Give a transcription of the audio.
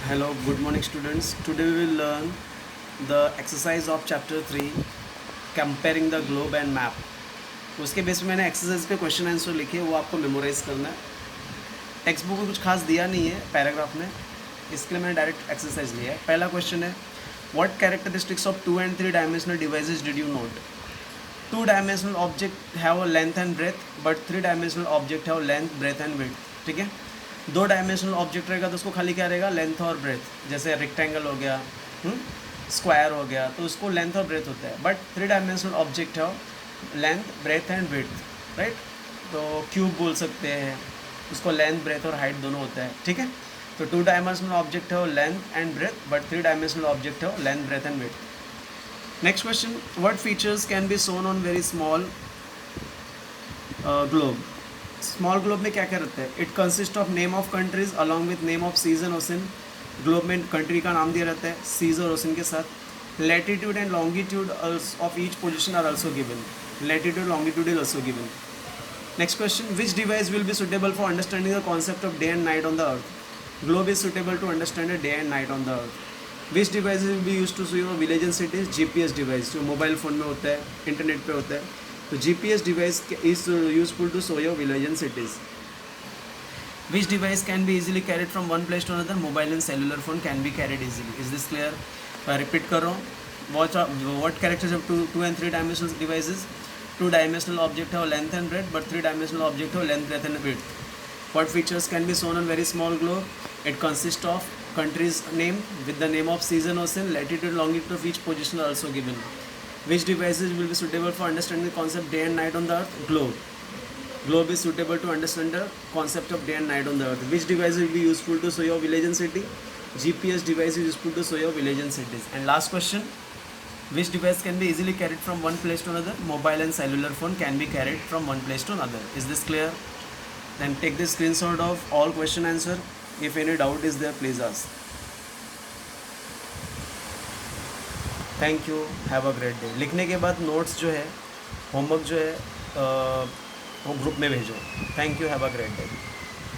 Hello, good morning students. Today we will learn the exercise of chapter 3 comparing the globe and map. उसके base में मैंने exercise के question answer लिखे, वो आपको मेमोराइज करना है. टेक्स्ट बुक में कुछ खास दिया नहीं है पैराग्राफ में, इसके लिए मैंने डायरेक्ट एक्सरसाइज लिया है. पहला क्वेश्चन है, what characteristics of 2 and 3 dimensional devices did you note? 2 dimensional object have length and breadth, but 3 dimensional object have length, breadth and width. ठीक है, 2 डायमेंशनल ऑब्जेक्ट रहेगा तो उसको खाली क्या रहेगा, लेंथ और ब्रेथ. जैसे रेक्टेंगल हो गया, स्क्वायर हो गया, तो उसको लेंथ और ब्रेथ होता है. बट 3 डायमेंशनल ऑब्जेक्ट है length, breadth and width, right. तो क्यूब बोल सकते हैं उसको, लेंथ, ब्रेथ और हाइट दोनों होता है. ठीक है, तो 2 डायमेंशनल ऑब्जेक्ट है length and breadth, but 3 dimensional object है length, breadth and width. Next question, what features can be shown on very small globe? Small globe में क्या क्या रहता है? It consist of name of countries along with name of seas and ocean. Globe में country का नाम दिया रहता है सीज और ओशन के साथ. Latitude and longitude of each position are also given. Latitude longitude is also given. Next question, which device will be suitable for understanding the concept of day and night on the earth? Globe is suitable to understand day and night on the earth. Which device will be use to show your village and cities? GPS device, जो mobile phone में होता है, internet पे होता है. तो GPS device is useful to show your village and cities. Which device can be easily carried from one place to another? Mobile and cellular phone can be carried easily. Is this clear? मैं repeat कर रहा हूँ. What characters of 2 and 3 dimensional devices? 2 dimensional object have length and breadth, but 3 dimensional object have length, breadth and width. What features can be shown on very small globe? It consists of countries name with the name of season, ocean, latitude, longitude of each position are also given. Which devices will be suitable for understanding the concept day and night on the earth? Globe. Globe is suitable to understand the concept of day and night on the earth. Which device will be useful to show your village and city? GPS device is useful to show your village and cities. And last question, which device can be easily carried from one place to another? Mobile and cellular phone can be carried from one place to another. Is this clear? Then take the screenshot of all question answer. If any doubt is there, please ask. Thank you, have a great day. लिखने के बाद notes जो है, homework जो है, वो group में भेजो. Thank you, have a great day.